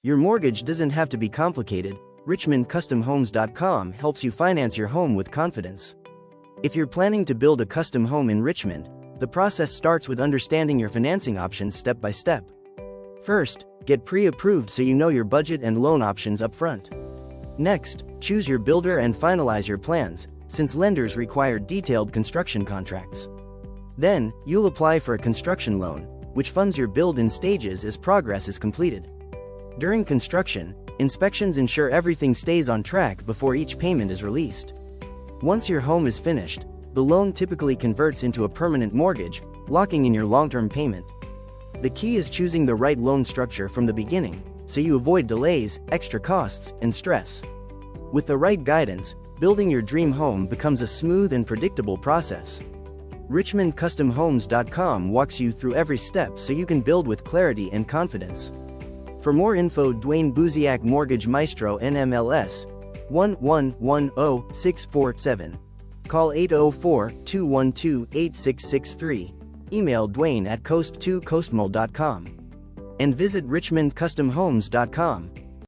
Your mortgage doesn't have to be complicated. RichmondCustomHomes.com helps you finance your home with confidence. If you're planning to build a custom home in Richmond, the process starts with understanding your financing options step by step. First, get pre-approved so you know your budget and loan options up front. Next, choose your builder and finalize your plans, since lenders require detailed construction contracts. Then, you'll apply for a construction loan, which funds your build in stages as progress is completed. During construction, inspections ensure everything stays on track before each payment is released. Once your home is finished, the loan typically converts into a permanent mortgage, locking in your long-term payment. The key is choosing the right loan structure from the beginning, so you avoid delays, extra costs, and stress. With the right guidance, building your dream home becomes a smooth and predictable process. RichmondCustomHomes.com walks you through every step so you can build with clarity and confidence. For more info, Duane Buziak, Mortgage Maestro, NMLS 1110647. Call 804-212-8663. Email Duane at coast2coastmall.com. And visit RichmondCustomHomes.com.